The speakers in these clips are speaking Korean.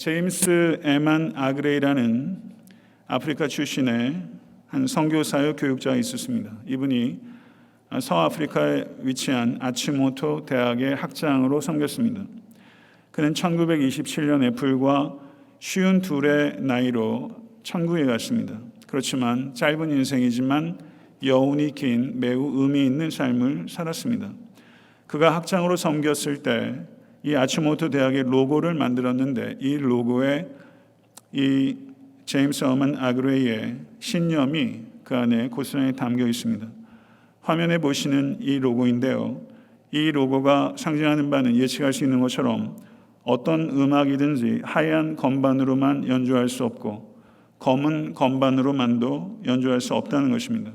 제임스 에만 아그레이라는 아프리카 출신의 한 선교사역 교육자가 있었습니다. 이분이 서아프리카에 위치한 아치모토 대학의 학장으로 섬겼습니다. 그는 1927년에 불과 52의 나이로 천국에 갔습니다. 그렇지만 짧은 인생이지만 여운이 긴 매우 의미 있는 삶을 살았습니다. 그가 학장으로 섬겼을 때 이 아치모토 대학의 로고를 만들었는데 이 로고에 이 제임스 어먼 아그레이의 신념이 그 안에 고스란히 담겨 있습니다. 화면에 보시는 이 로고인데요. 이 로고가 상징하는 바는 예측할 수 있는 것처럼 어떤 음악이든지 하얀 건반으로만 연주할 수 없고 검은 건반으로만도 연주할 수 없다는 것입니다.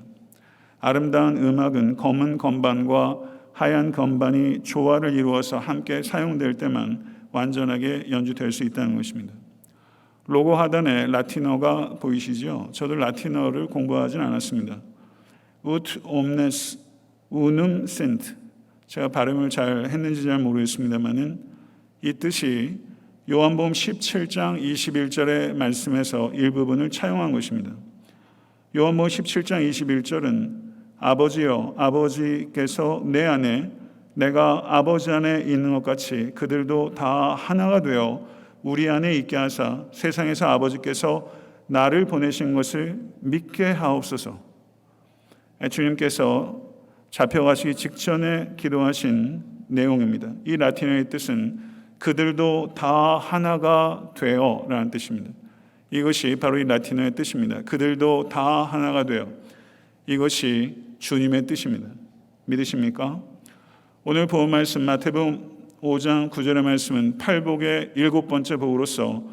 아름다운 음악은 검은 건반과 하얀 건반이 조화를 이루어서 함께 사용될 때만 완전하게 연주될 수 있다는 것입니다. 로고 하단에 라틴어가 보이시죠? 저도 라틴어를 공부하진 않았습니다. ut omnes unum sint. 제가 발음을 잘 했는지 잘 모르겠습니다만은 이 뜻이 요한복음 17장 21절의 말씀에서 일부분을 차용한 것입니다. 요한복음 17장 21절은 아버지여, 아버지께서 내 안에 내가 아버지 안에 있는 것 같이 그들도 다 하나가 되어 우리 안에 있게 하사 세상에서 아버지께서 나를 보내신 것을 믿게 하옵소서. 주님께서 잡혀가시기 직전에 기도하신 내용입니다. 이 라틴어의 뜻은 그들도 다 하나가 되어 라는 뜻입니다. 이것이 바로 이 라틴어의 뜻입니다. 그들도 다 하나가 되어. 이것이 주님의 뜻입니다. 믿으십니까? 오늘 본 말씀 마태복음 5장 9절의 말씀은 팔복의 7번째 복으로서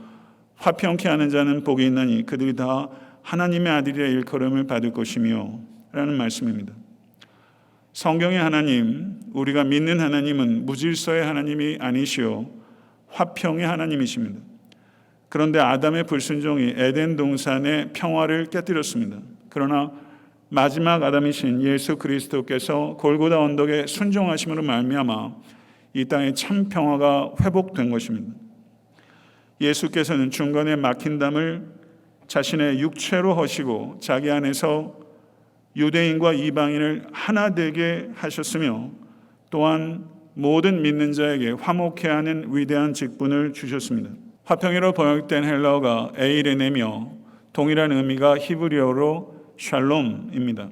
화평케 하는 자는 복이 있나니 그들이 다 하나님의 아들이라 일컬음을 받을 것이며 라는 말씀입니다. 성경의 하나님, 우리가 믿는 하나님은 무질서의 하나님이 아니시오 화평의 하나님이십니다. 그런데 아담의 불순종이 에덴 동산의 평화를 깨뜨렸습니다. 그러나 마지막 아담이신 예수 그리스도께서 골고다 언덕에 순종하심으로 말미암아 이 땅에 참 평화가 회복된 것입니다. 예수께서는 중간에 막힌 담을 자신의 육체로 허시고 자기 안에서 유대인과 이방인을 하나 되게 하셨으며 또한 모든 믿는 자에게 화목해 하는 위대한 직분을 주셨습니다. 화평이로 번역된 헬라어가 에이레네며 동일한 의미가 히브리어로 샬롬입니다.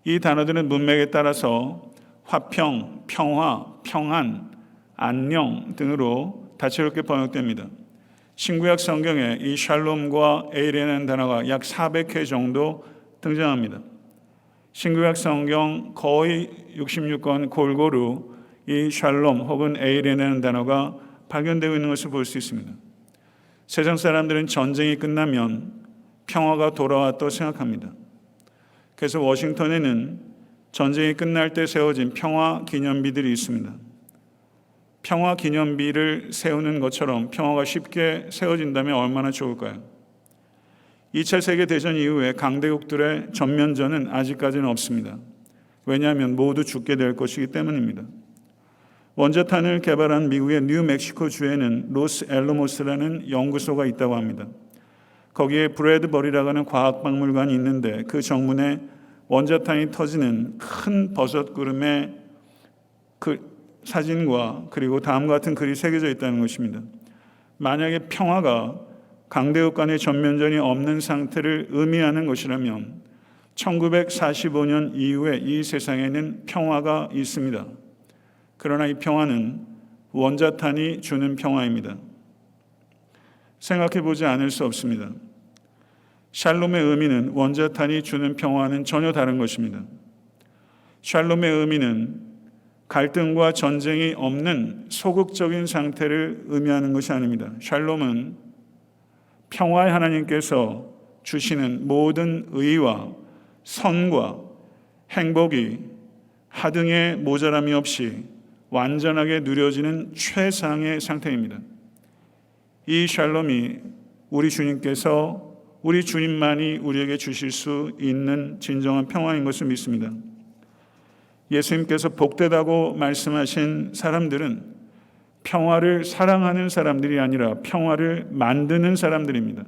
이 단어들은 문맥에 따라서 화평, 평화, 평안, 안녕 등으로 다채롭게 번역됩니다. 신구약 성경에 이 샬롬과 에이레라는 단어가 약 400회 정도 등장합니다. 신구약 성경 거의 66권 골고루 이 샬롬 혹은 에이레라는 단어가 발견되고 있는 것을 볼 수 있습니다. 세상 사람들은 전쟁이 끝나면 평화가 돌아왔다고 생각합니다. 그래서 워싱턴에는 전쟁이 끝날 때 세워진 평화 기념비들이 있습니다. 평화 기념비를 세우는 것처럼 평화가 쉽게 세워진다면 얼마나 좋을까요? 2차 세계대전 이후에 강대국들의 전면전은 아직까지는 없습니다. 왜냐하면 모두 죽게 될 것이기 때문입니다. 원자탄을 개발한 미국의 뉴멕시코 주에는 로스 엘로모스라는 연구소가 있다고 합니다. 거기에 브래드버리라고 하는 과학박물관이 있는데 그 정문에 원자탄이 터지는 큰 버섯구름의 그 사진과 그리고 다음과 같은 글이 새겨져 있다는 것입니다. 만약에 평화가 강대국 간의 전면전이 없는 상태를 의미하는 것이라면 1945년 이후에 이 세상에는 평화가 있습니다. 그러나 이 평화는 원자탄이 주는 평화입니다. 생각해보지 않을 수 없습니다. 샬롬의 의미는 원자탄이 주는 평화는 전혀 다른 것입니다. 샬롬의 의미는 갈등과 전쟁이 없는 소극적인 상태를 의미하는 것이 아닙니다. 샬롬은 평화의 하나님께서 주시는 모든 의와 선과 행복이 하등의 모자람이 없이 완전하게 누려지는 최상의 상태입니다. 이 샬롬이 우리 주님께서 우리 주님만이 우리에게 주실 수 있는 진정한 평화인 것을 믿습니다. 예수님께서 복되다고 말씀하신 사람들은 평화를 사랑하는 사람들이 아니라 평화를 만드는 사람들입니다.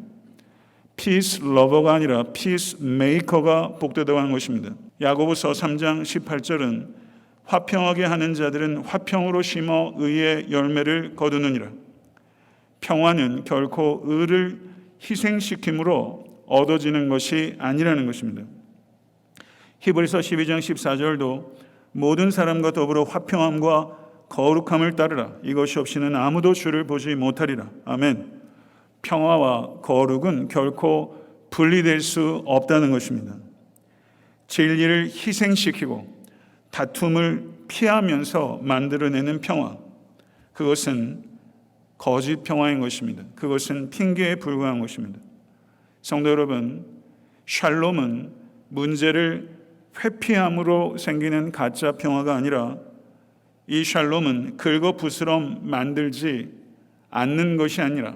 피스 러버가 아니라 피스 메이커가 복되다고 하는 것입니다. 야고보서 3장 18절은 화평하게 하는 자들은 화평으로 심어 의의 열매를 거두느니라. 평화는 결코 의를 희생시킴으로 얻어지는 것이 아니라는 것입니다. 히브리서 12장 14절도 모든 사람과 더불어 화평함과 거룩함을 따르라. 이것이 없이는 아무도 주를 보지 못하리라. 아멘. 평화와 거룩은 결코 분리될 수 없다는 것입니다. 진리를 희생시키고 다툼을 피하면서 만들어내는 평화, 그것은 거짓 평화인 것입니다. 그것은 핑계에 불과한 것입니다. 성도 여러분, 샬롬은 문제를 회피함으로 생기는 가짜 평화가 아니라 이 샬롬은 긁어부스럼 만들지 않는 것이 아니라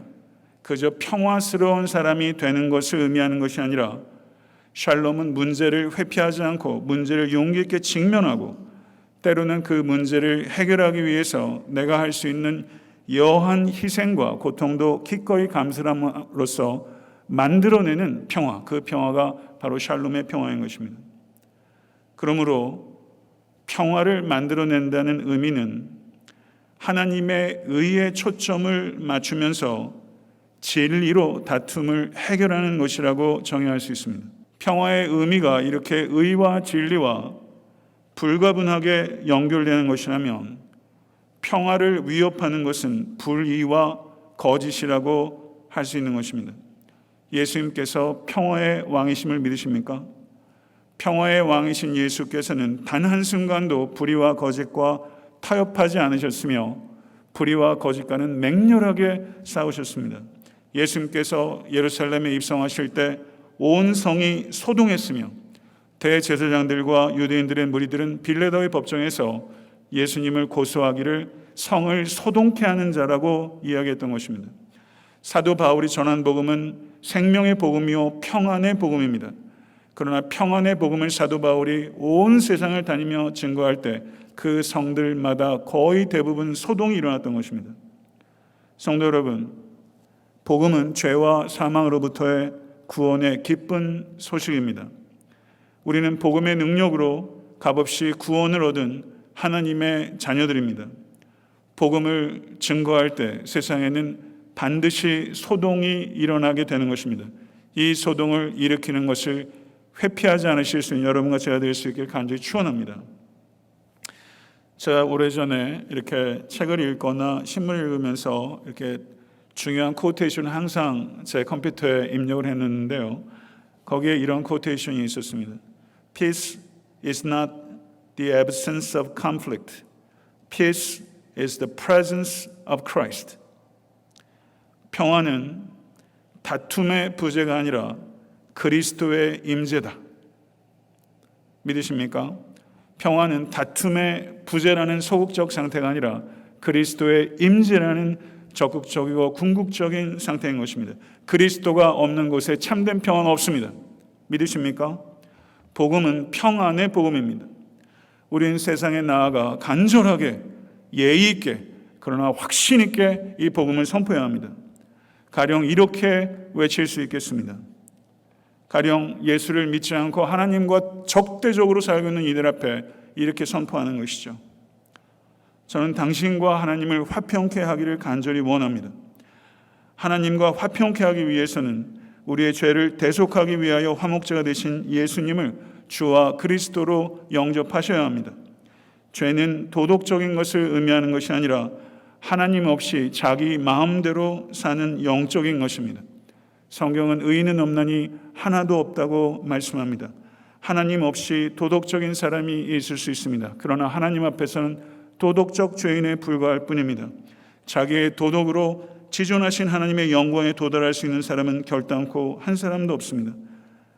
그저 평화스러운 사람이 되는 것을 의미하는 것이 아니라 샬롬은 문제를 회피하지 않고 문제를 용기 있게 직면하고 때로는 그 문제를 해결하기 위해서 내가 할 수 있는 여한 희생과 고통도 기꺼이 감수함으로써 만들어내는 평화, 그 평화가 바로 샬롬의 평화인 것입니다. 그러므로 평화를 만들어낸다는 의미는 하나님의 의에 초점을 맞추면서 진리로 다툼을 해결하는 것이라고 정의할 수 있습니다. 평화의 의미가 이렇게 의와 진리와 불가분하게 연결되는 것이라면 평화를 위협하는 것은 불의와 거짓이라고 할 수 있는 것입니다. 예수님께서 평화의 왕이심을 믿으십니까? 평화의 왕이신 예수께서는 단 한순간도 불의와 거짓과 타협하지 않으셨으며 불의와 거짓과는 맹렬하게 싸우셨습니다. 예수님께서 예루살렘에 입성하실 때 온 성이 소동했으며 대제사장들과 유대인들의 무리들은 빌라도의 법정에서 예수님을 고소하기를 성을 소동케 하는 자라고 이야기했던 것입니다. 사도 바울이 전한 복음은 생명의 복음이요 평안의 복음입니다. 그러나 평안의 복음을 사도 바울이 온 세상을 다니며 증거할 때 그 성들마다 거의 대부분 소동이 일어났던 것입니다. 성도 여러분, 복음은 죄와 사망으로부터의 구원의 기쁜 소식입니다. 우리는 복음의 능력으로 값없이 구원을 얻은 하나님의 자녀들입니다. 복음을 증거할 때 세상에는 반드시 소동이 일어나게 되는 것입니다. 이 소동을 일으키는 것을 회피하지 않으실 수 있는 여러분과 제가 될 수 있길 간절히 축원합니다. 제가 오래전에 이렇게 책을 읽거나 신문을 읽으면서 이렇게 중요한 코테이션을 항상 제 컴퓨터에 입력을 했는데요. 거기에 이런 코테이션이 있었습니다. Peace is not the absence of conflict. Peace is the presence of Christ. 평화는 다툼의 부재가 아니라 그리스도의 임재다. 믿으십니까? 평화는 다툼의 부재라는 소극적 상태가 아니라 그리스도의 임재라는 적극적이고 궁극적인 상태인 것입니다. 그리스도가 없는 곳에 참된 평화는 없습니다. 믿으십니까? 복음은 평안의 복음입니다. 우리는 세상에 나아가 간절하게 예의 있게 그러나 확신 있게 이 복음을 선포해야 합니다. 가령 이렇게 외칠 수 있겠습니다. 가령 예수를 믿지 않고 하나님과 적대적으로 살고 있는 이들 앞에 이렇게 선포하는 것이죠. 저는 당신과 하나님을 화평케 하기를 간절히 원합니다. 하나님과 화평케 하기 위해서는 우리의 죄를 대속하기 위하여 화목제가 되신 예수님을 주와 그리스도로 영접하셔야 합니다. 죄는 도덕적인 것을 의미하는 것이 아니라 하나님 없이 자기 마음대로 사는 영적인 것입니다. 성경은 의인은 없나니 하나도 없다고 말씀합니다. 하나님 없이 도덕적인 사람이 있을 수 있습니다. 그러나 하나님 앞에서는 도덕적 죄인에 불과할 뿐입니다. 자기의 도덕으로 지존하신 하나님의 영광에 도달할 수 있는 사람은 결단코 한 사람도 없습니다.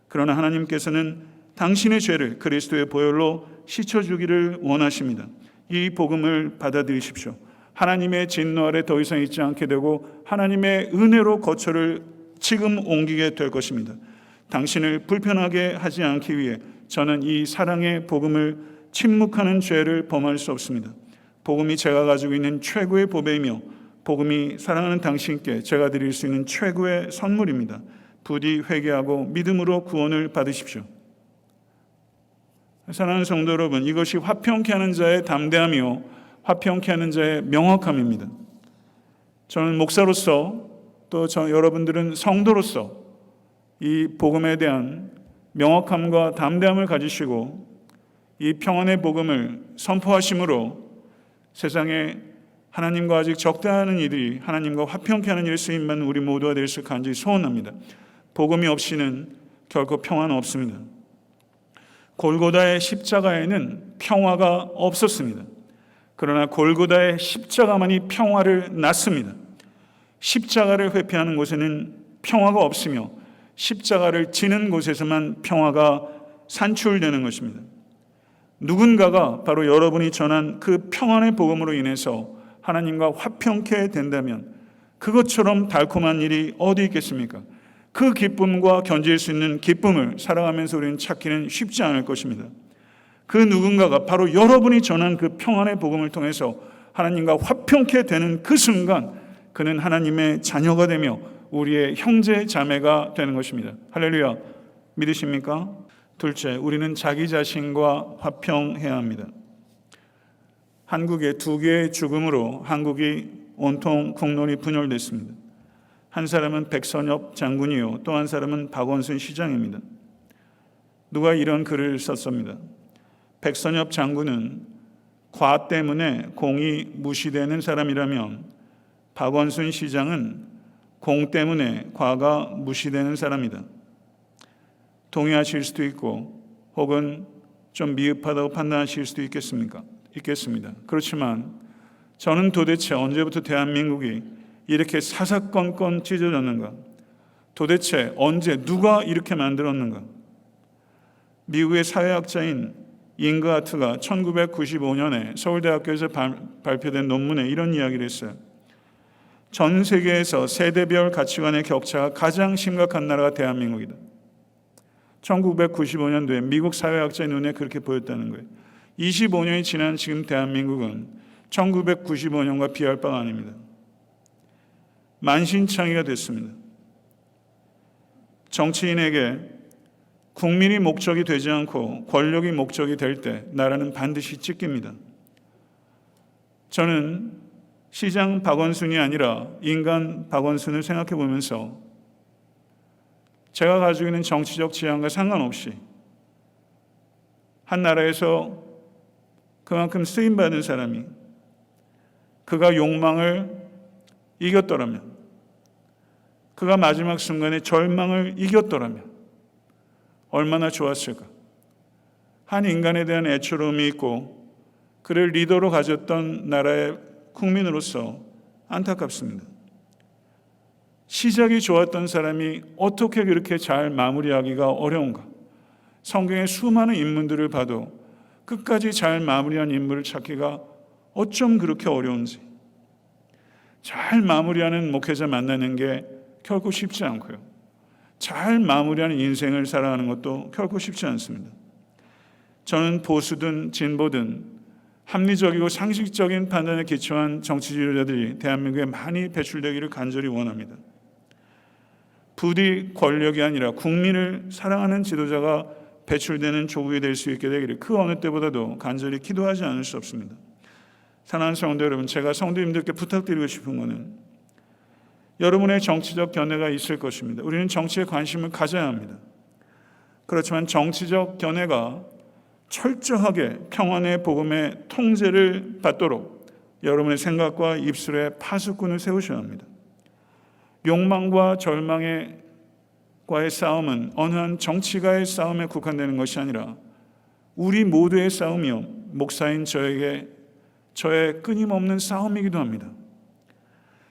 그러나 하나님께서는 당신의 죄를 그리스도의 보혈로 씻어주기를 원하십니다. 이 복음을 받아들이십시오. 하나님의 진노 아래 더 이상 있지 않게 되고 하나님의 은혜로 거처를 지금 옮기게 될 것입니다. 당신을 불편하게 하지 않기 위해 저는 이 사랑의 복음을 침묵하는 죄를 범할 수 없습니다. 복음이 제가 가지고 있는 최고의 보배이며 복음이 사랑하는 당신께 제가 드릴 수 있는 최고의 선물입니다. 부디 회개하고 믿음으로 구원을 받으십시오. 사랑하는 성도 여러분, 이것이 화평케 하는 자의 담대함이요 화평케 하는 자의 명확함입니다. 저는 목사로서 또 여러분들은 성도로서 이 복음에 대한 명확함과 담대함을 가지시고 이 평안의 복음을 선포하심으로 세상에 하나님과 아직 적대하는 이들이 하나님과 화평케 하는 일에 쓰임받는 우리 모두가 될 수 간절히 소원합니다. 복음이 없이는 결코 평화는 없습니다. 골고다의 십자가에는 평화가 없었습니다. 그러나 골고다의 십자가만이 평화를 낳습니다. 십자가를 회피하는 곳에는 평화가 없으며 십자가를 지는 곳에서만 평화가 산출되는 것입니다. 누군가가 바로 여러분이 전한 그 평안의 복음으로 인해서 하나님과 화평케 된다면 그것처럼 달콤한 일이 어디 있겠습니까? 그 기쁨과 견질 수 있는 기쁨을 살아가면서 우리는 찾기는 쉽지 않을 것입니다. 그 누군가가 바로 여러분이 전한 그 평안의 복음을 통해서 하나님과 화평케 되는 그 순간 그는 하나님의 자녀가 되며 우리의 형제 자매가 되는 것입니다. 할렐루야. 믿으십니까? 둘째, 우리는 자기 자신과 화평해야 합니다. 한국의 2개의 죽음으로 한국이 온통 국론이 분열됐습니다. 한 사람은 백선엽 장군이요, 또 한 사람은 박원순 시장입니다. 누가 이런 글을 썼습니다. 백선엽 장군은 과 때문에 공이 무시되는 사람이라면 박원순 시장은 공 때문에 과가 무시되는 사람이다. 동의하실 수도 있고 혹은 좀 미흡하다고 판단하실 수도 있겠습니다. 그렇지만 저는 도대체 언제부터 대한민국이 이렇게 사사건건 찢어졌는가? 도대체 언제 누가 이렇게 만들었는가? 미국의 사회학자인 잉그하트가 1995년에 서울대학교에서 발표된 논문에 이런 이야기를 했어요. 전 세계에서 세대별 가치관의 격차가 가장 심각한 나라가 대한민국이다. 1995년도에 미국 사회학자의 눈에 그렇게 보였다는 거예요. 25년이 지난 지금 대한민국은 1995년과 비할 바가 아닙니다. 만신창이가 됐습니다. 정치인에게 국민이 목적이 되지 않고 권력이 목적이 될 때 나라는 반드시 찢깁니다. 저는 시장 박원순이 아니라 인간 박원순을 생각해 보면서 제가 가지고 있는 정치적 지향과 상관없이 한 나라에서 그만큼 쓰임받은 사람이 그가 욕망을 이겼더라면, 그가 마지막 순간에 절망을 이겼더라면 얼마나 좋았을까. 한 인간에 대한 애처로움이 있고 그를 리더로 가졌던 나라의 국민으로서 안타깝습니다. 시작이 좋았던 사람이 어떻게 그렇게 잘 마무리하기가 어려운가. 성경의 수많은 인물들을 봐도 끝까지 잘 마무리한 인물을 찾기가 어쩜 그렇게 어려운지. 잘 마무리하는 목회자 만나는 게 결코 쉽지 않고요. 잘 마무리하는 인생을 살아가는 것도 결코 쉽지 않습니다. 저는 보수든 진보든 합리적이고 상식적인 판단에 기초한 정치 지도자들이 대한민국에 많이 배출되기를 간절히 원합니다. 부디 권력이 아니라 국민을 사랑하는 지도자가 배출되는 조국이 될 수 있게 되기를 그 어느 때보다도 간절히 기도하지 않을 수 없습니다. 사랑하는 성도 여러분, 제가 성도님들께 부탁드리고 싶은 것은 여러분의 정치적 견해가 있을 것입니다. 우리는 정치에 관심을 가져야 합니다. 그렇지만 정치적 견해가 철저하게 평안의 복음의 통제를 받도록 여러분의 생각과 입술에 파수꾼을 세우셔야 합니다. 욕망과 절망과의 싸움은 어느 한 정치가의 싸움에 국한되는 것이 아니라 우리 모두의 싸움이요, 목사인 저의 끊임없는 싸움이기도 합니다.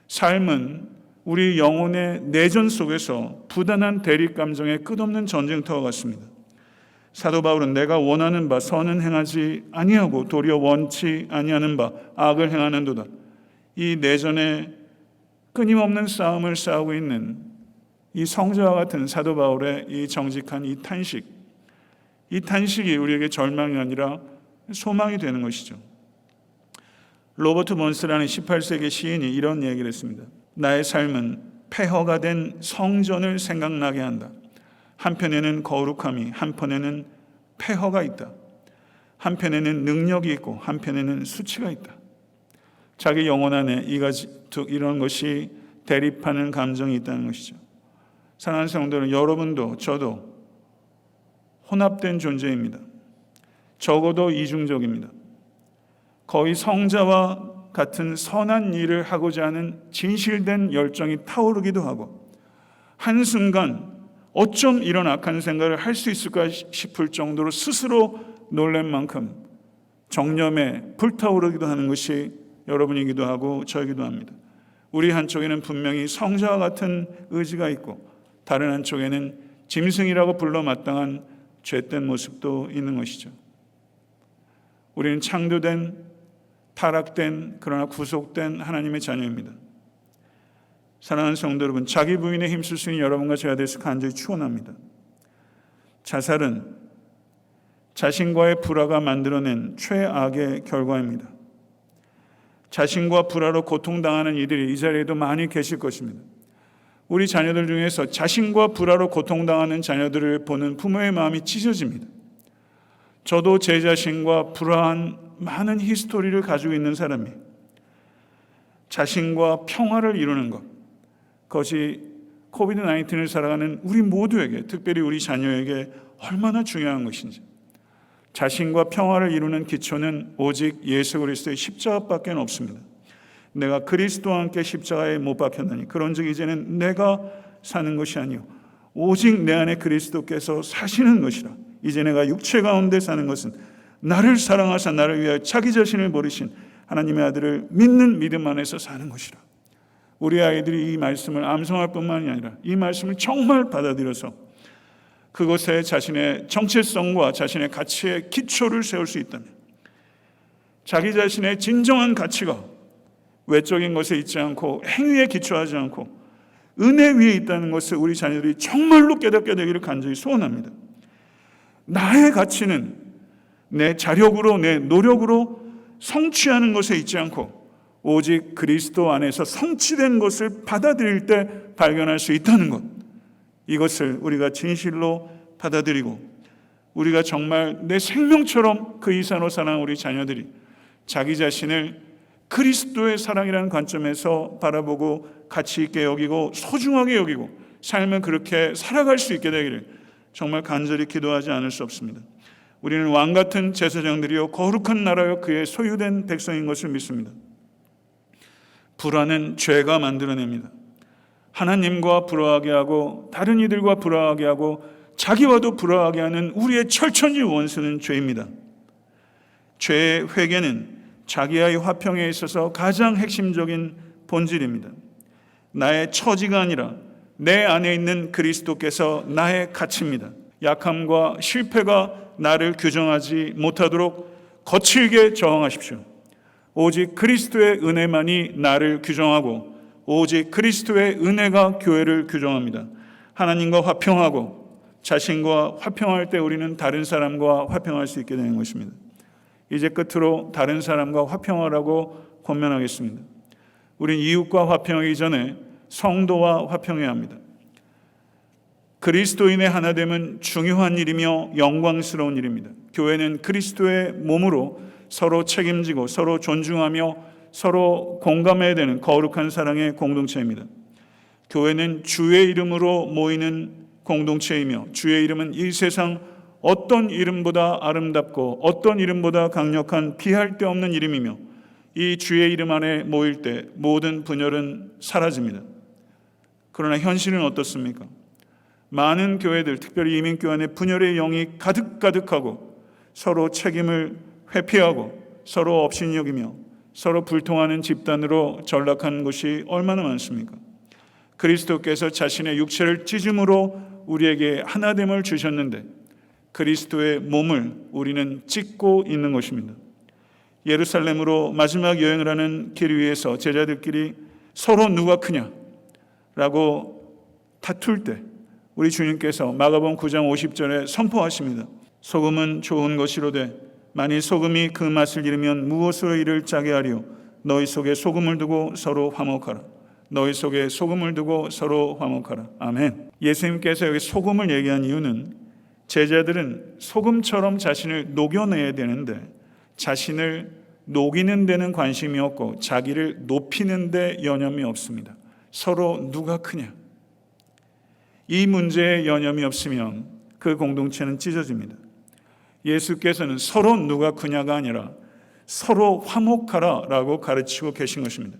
삶은 우리 영혼의 내전 속에서 부단한 대립감정의 끝없는 전쟁터와 같습니다. 사도 바울은 내가 원하는 바 선은 행하지 아니하고 도리어 원치 아니하는 바 악을 행하는도다. 이 내전의 끊임없는 싸움을 싸우고 있는 이 성자와 같은 사도 바울의 이 정직한 이 탄식이 우리에게 절망이 아니라 소망이 되는 것이죠. 로버트 번스라는 18세기 시인이 이런 얘기를 했습니다. 나의 삶은 폐허가 된 성전을 생각나게 한다. 한편에는 거룩함이, 한편에는 폐허가 있다. 한편에는 능력이 있고 한편에는 수치가 있다. 자기 영혼 안에 이런 것이 대립하는 감정이 있다는 것이죠. 사랑하는 성도는 여러분도 저도 혼합된 존재입니다. 적어도 이중적입니다. 거의 성자와 같은 선한 일을 하고자 하는 진실된 열정이 타오르기도 하고, 한순간 어쩜 이런 악한 생각을 할 수 있을까 싶을 정도로 스스로 놀랄 만큼 정념에 불타오르기도 하는 것이 여러분이기도 하고 저이기도 합니다. 우리 한쪽에는 분명히 성자와 같은 의지가 있고, 다른 한쪽에는 짐승이라고 불러 마땅한 죄된 모습도 있는 것이죠. 우리는 창조된, 타락된, 그러나 구속된 하나님의 자녀입니다. 사랑하는 성도 여러분, 자기 부인에 힘쓸 수 있는 여러분과 제가 되어서 간절히 축원합니다. 자살은 자신과의 불화가 만들어낸 최악의 결과입니다. 자신과 불화로 고통당하는 이들이 이 자리에도 많이 계실 것입니다. 우리 자녀들 중에서 자신과 불화로 고통당하는 자녀들을 보는 부모의 마음이 찢어집니다. 저도 제 자신과 불화한 많은 히스토리를 가지고 있는 사람이에요. 자신과 평화를 이루는 것, 그것이 코비드-19을 살아가는 우리 모두에게, 특별히 우리 자녀에게 얼마나 중요한 것인지. 자신과 평화를 이루는 기초는 오직 예수 그리스도의 십자가밖에 없습니다. 내가 그리스도와 함께 십자가에 못 박혔나니 그런즉 이제는 내가 사는 것이 아니요 오직 내 안에 그리스도께서 사시는 것이라. 이제 내가 육체 가운데 사는 것은 나를 사랑하사 나를 위하여 자기 자신을 버리신 하나님의 아들을 믿는 믿음 안에서 사는 것이라. 우리 아이들이 이 말씀을 암송할 뿐만이 아니라 이 말씀을 정말 받아들여서 그것에 자신의 정체성과 자신의 가치의 기초를 세울 수 있다면, 자기 자신의 진정한 가치가 외적인 것에 있지 않고 행위에 기초하지 않고 은혜 위에 있다는 것을 우리 자녀들이 정말로 깨닫게 되기를 간절히 소원합니다. 나의 가치는 내 자력으로, 내 노력으로 성취하는 것에 있지 않고 오직 그리스도 안에서 성취된 것을 받아들일 때 발견할 수 있다는 것, 이것을 우리가 진실로 받아들이고, 우리가 정말 내 생명처럼 그 이상으로 사랑하는 우리 자녀들이 자기 자신을 그리스도의 사랑이라는 관점에서 바라보고 가치 있게 여기고 소중하게 여기고 삶을 그렇게 살아갈 수 있게 되기를 정말 간절히 기도하지 않을 수 없습니다. 우리는 왕같은 제사장들이요 거룩한 나라요 그의 소유된 백성인 것을 믿습니다. 불화는 죄가 만들어냅니다. 하나님과 불화하게 하고 다른 이들과 불화하게 하고 자기와도 불화하게 하는 우리의 철천지 원수는 죄입니다. 죄의 회개는 자기와의 화평에 있어서 가장 핵심적인 본질입니다. 나의 처지가 아니라 내 안에 있는 그리스도께서 나의 가치입니다. 약함과 실패가 나를 규정하지 못하도록 거칠게 저항하십시오. 오직 그리스도의 은혜만이 나를 규정하고 오직 그리스도의 은혜가 교회를 규정합니다. 하나님과 화평하고 자신과 화평할 때 우리는 다른 사람과 화평할 수 있게 되는 것입니다. 이제 끝으로 다른 사람과 화평하라고 권면하겠습니다. 우린 이웃과 화평하기 전에 성도와 화평해야 합니다. 그리스도인의 하나됨은 중요한 일이며 영광스러운 일입니다. 교회는 그리스도의 몸으로 서로 책임지고 서로 존중하며 서로 공감해야 되는 거룩한 사랑의 공동체입니다. 교회는 주의 이름으로 모이는 공동체이며 주의 이름은 이 세상 어떤 이름보다 아름답고 어떤 이름보다 강력한 비할 데 없는 이름이며 이 주의 이름 안에 모일 때 모든 분열은 사라집니다. 그러나 현실은 어떻습니까? 많은 교회들, 특별히 이민교회 안에 분열의 영이 가득가득하고 서로 책임을 회피하고 서로 업신 여기며 서로 불통하는 집단으로 전락한 곳이 얼마나 많습니까? 그리스도께서 자신의 육체를 찢음으로 우리에게 하나됨을 주셨는데 그리스도의 몸을 우리는 찢고 있는 것입니다. 예루살렘으로 마지막 여행을 하는 길 위에서 제자들끼리 서로 누가 크냐라고 다툴 때 우리 주님께서 마가복음 9장 50절에 선포하십니다. 소금은 좋은 것이로되 만일 소금이 그 맛을 잃으면 무엇으로 이를 짜게 하리요? 너희 속에 소금을 두고 서로 화목하라. 너희 속에 소금을 두고 서로 화목하라. 아멘. 예수님께서 여기 소금을 얘기한 이유는 제자들은 소금처럼 자신을 녹여내야 되는데 자신을 녹이는 데는 관심이 없고 자기를 높이는 데 여념이 없습니다. 서로 누가 크냐? 이 문제에 여념이 없으면 그 공동체는 찢어집니다. 예수께서는 서로 누가 크냐가 아니라 서로 화목하라라고 가르치고 계신 것입니다.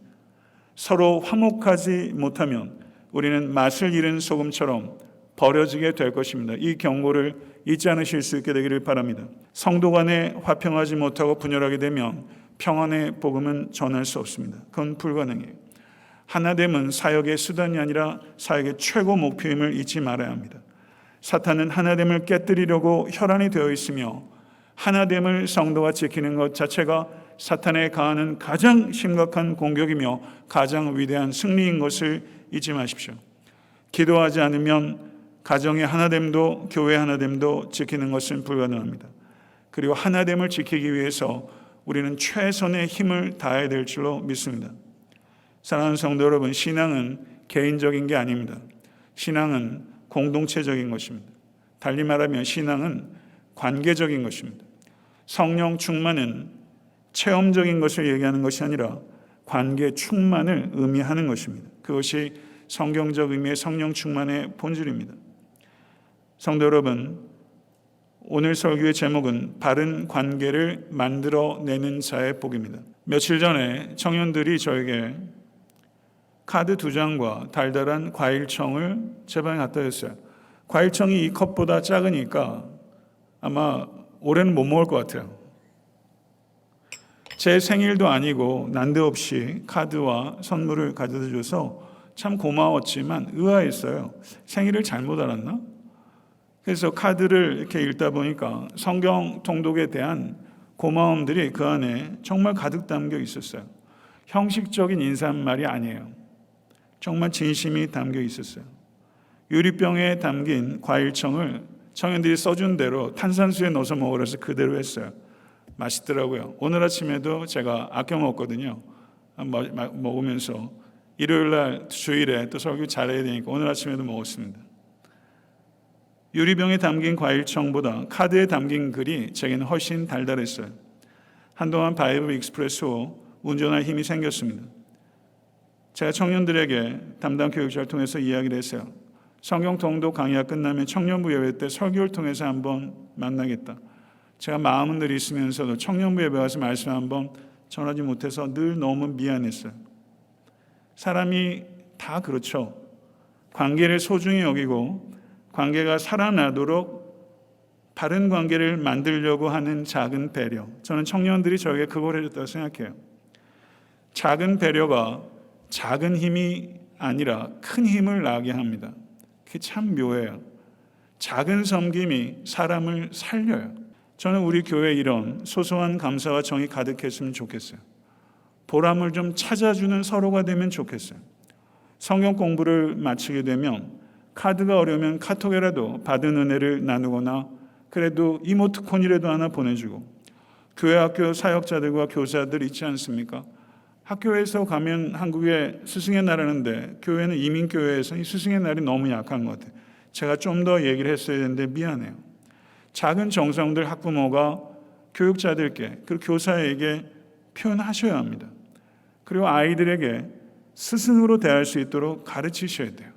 서로 화목하지 못하면 우리는 맛을 잃은 소금처럼 버려지게 될 것입니다. 이 경고를 잊지 않으실 수 있게 되기를 바랍니다. 성도 간에 화평하지 못하고 분열하게 되면 평안의 복음은 전할 수 없습니다. 그건 불가능해요. 하나됨은 사역의 수단이 아니라 사역의 최고 목표임을 잊지 말아야 합니다. 사탄은 하나됨을 깨뜨리려고 혈안이 되어 있으며 하나됨을 성도가 지키는 것 자체가 사탄에 가하는 가장 심각한 공격이며 가장 위대한 승리인 것을 잊지 마십시오. 기도하지 않으면 가정의 하나됨도 교회 하나됨도 지키는 것은 불가능합니다. 그리고 하나됨을 지키기 위해서 우리는 최선의 힘을 다해야 될 줄로 믿습니다. 사랑하는 성도 여러분, 신앙은 개인적인 게 아닙니다. 신앙은 공동체적인 것입니다. 달리 말하면 신앙은 관계적인 것입니다. 성령 충만은 체험적인 것을 얘기하는 것이 아니라 관계 충만을 의미하는 것입니다. 그것이 성경적 의미의 성령 충만의 본질입니다. 성도 여러분, 오늘 설교의 제목은 바른 관계를 만들어내는 자의 복입니다. 며칠 전에 청년들이 저에게 카드 2장과 달달한 과일청을 제 방에 갖다 줬어요. 과일청이 이 컵보다 작으니까 아마 올해는 못 먹을 것 같아요. 제 생일도 아니고 난데없이 카드와 선물을 가져다 줘서 참 고마웠지만 의아했어요. 생일을 잘못 알았나? 그래서 카드를 이렇게 읽다 보니까 성경 통독에 대한 고마움들이 그 안에 정말 가득 담겨 있었어요. 형식적인 인사말이 아니에요. 정말 진심이 담겨 있었어요. 유리병에 담긴 과일청을 청년들이 써준 대로 탄산수에 넣어서 먹으라서 그대로 했어요. 맛있더라고요. 오늘 아침에도 제가 아껴 먹었거든요. 먹으면서 일요일날 주일에 또 설교 잘해야 되니까 오늘 아침에도 먹었습니다. 유리병에 담긴 과일청보다 카드에 담긴 글이 제게는 훨씬 달달했어요. 한동안 바이블 익스프레소 운전할 힘이 생겼습니다. 제가 청년들에게 담당 교육자를 통해서 이야기를 했어요. 성경 통독 강의가 끝나면 청년부 예배 때 설교를 통해서 한번 만나겠다. 제가 마음은 늘 있으면서도 청년부 예배 와서 말씀 한번 전하지 못해서 늘 너무 미안했어요. 사람이 다 그렇죠. 관계를 소중히 여기고 관계가 살아나도록 바른 관계를 만들려고 하는 작은 배려. 저는 청년들이 저에게 그걸 해줬다고 생각해요. 작은 배려가 작은 힘이 아니라 큰 힘을 나게 합니다. 그게 참 묘해요. 작은 섬김이 사람을 살려요. 저는 우리 교회에 이런 소소한 감사와 정이 가득했으면 좋겠어요. 보람을 좀 찾아주는 서로가 되면 좋겠어요. 성경 공부를 마치게 되면 카드가 어려우면 카톡이라도 받은 은혜를 나누거나 그래도 이모티콘이라도 하나 보내주고, 교회 학교 사역자들과 교사들 있지 않습니까? 학교에서 가면 한국에 스승의 날하는데 교회는 이민교회에서 이 스승의 날이 너무 약한 것 같아요. 제가 좀 더 얘기를 했어야 되는데 미안해요. 작은 정성들 학부모가 교육자들께 그리고 교사에게 표현하셔야 합니다. 그리고 아이들에게 스승으로 대할 수 있도록 가르치셔야 돼요.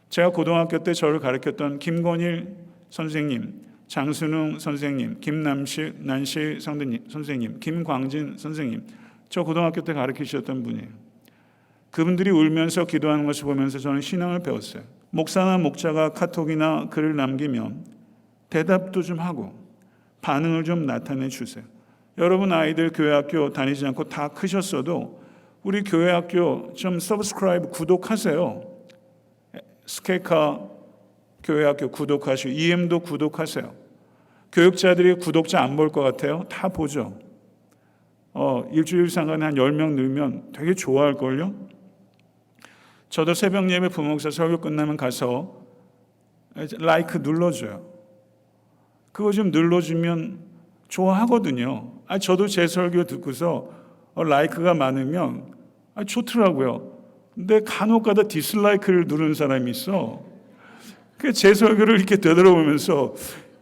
제가 고등학교 때 저를 가르쳤던 김권일 선생님, 장순웅 선생님, 김난실 선생님, 김광진 선생님, 저 고등학교 때 가르치셨던 분이에요. 그분들이 울면서 기도하는 것을 보면서 저는 신앙을 배웠어요. 목사나 목자가 카톡이나 글을 남기면 대답도 좀 하고 반응을 좀 나타내 주세요. 여러분 아이들 교회 학교 다니지 않고 다 크셨어도 우리 교회 학교 좀 서브스크라이브 구독하세요. 스케카 교회 학교 구독하시고 EM도 구독하세요. 교육자들이 구독자 안 볼 것 같아요? 다 보죠. 일주일 상간에 한 10명 늘면 되게 좋아할걸요? 저도 새벽 예배 부목사 설교 끝나면 가서 라이크 눌러줘요. 그거 좀 눌러주면 좋아하거든요. 저도 제 설교 듣고서 라이크가 많으면 좋더라고요. 근데 간혹가다 디슬라이크를 누르는 사람이 있어. 제 설교를 이렇게 되돌아보면서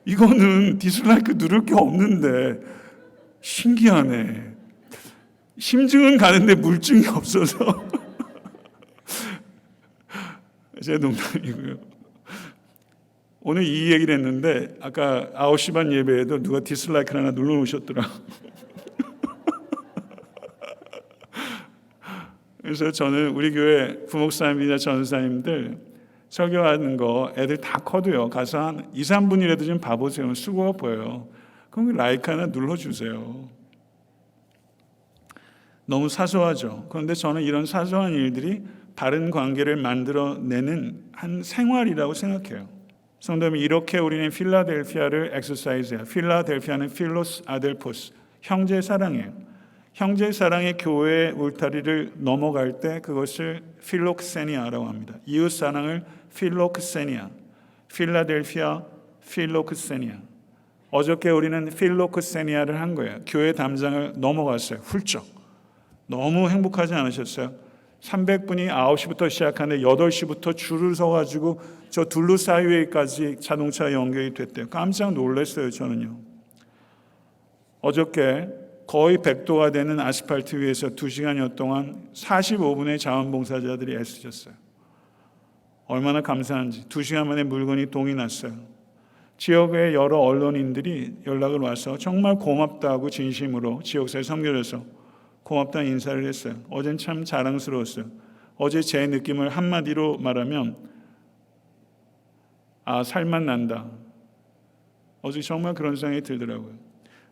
이거는 디슬라이크 누를 게 없는데 신기하네. 심증은 가는데 물증이 없어서. 제 농담이고요. 오늘 이 얘기를 했는데 아까 9시 반 예배에도 누가 디슬라이크를 하나 눌러놓으셨더라. 그래서 저는 우리 교회 부목사님이나 전사님들 설교하는 거 애들 다 커도요. 가서 한 2, 3분이라도 좀 봐보세요. 수고가 보여요. 그럼 라이크 하나 눌러주세요. 너무 사소하죠. 그런데 저는 이런 사소한 일들이 바른 관계를 만들어내는 한 생활이라고 생각해요. 성도님, 이렇게 우리는 필라델피아를 엑서사이즈해요. 필라델피아는 필로스 아델포스, 형제 사랑이에요. 형제 사랑의 교회의 울타리를 넘어갈 때 그것을 필록세니아라고 합니다. 이웃 사랑을 필록세니아, 필라델피아 필록세니아. 어저께 우리는 필록세니아를 한 거예요. 교회 담장을 넘어갔어요. 훌쩍. 너무 행복하지 않으셨어요? 300분이 9시부터 시작하는데 8시부터 줄을 서가지고 저 둘루사이웨이까지 자동차 연결이 됐대요. 깜짝 놀랐어요, 저는요. 어저께 거의 100도가 되는 아스팔트 위에서 2시간여 동안 45분의 자원봉사자들이 애쓰셨어요. 얼마나 감사한지. 2시간 만에 물건이 동이 났어요. 지역의 여러 언론인들이 연락을 와서 정말 고맙다고 진심으로 지역사회 섬겨줘서 고맙다는 인사를 했어요. 어젠 참 자랑스러웠어요. 어제 제 느낌을 한마디로 말하면 살맛 난다. 어제 정말 그런 생각이 들더라고요.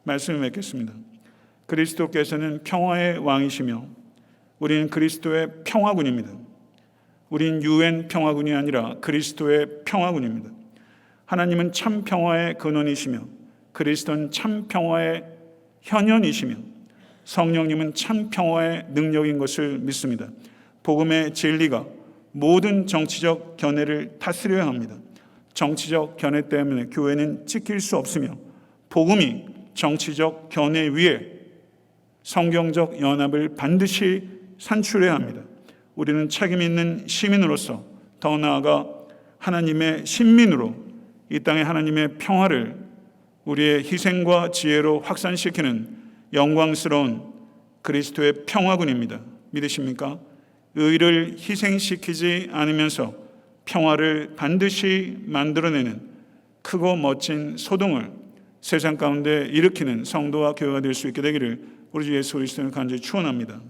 말씀을 맺겠습니다. 그리스도께서는 평화의 왕이시며 우리는 그리스도의 평화군입니다. 우린 UN 평화군이 아니라 그리스도의 평화군입니다. 하나님은 참 평화의 근원이시며 그리스도는 참 평화의 현현이시며 성령님은 참 평화의 능력인 것을 믿습니다. 복음의 진리가 모든 정치적 견해를 다스려야 합니다. 정치적 견해 때문에 교회는 지킬 수 없으며 복음이 정치적 견해 위에 성경적 연합을 반드시 산출해야 합니다. 우리는 책임 있는 시민으로서 더 나아가 하나님의 신민으로 이 땅에 하나님의 평화를 우리의 희생과 지혜로 확산시키는 영광스러운 그리스도의 평화군입니다. 믿으십니까? 의를 희생시키지 않으면서 평화를 반드시 만들어내는 크고 멋진 소동을 세상 가운데 일으키는 성도와 교회가 될 수 있게 되기를 우리 주 예수 그리스도를 간절히 축원합니다.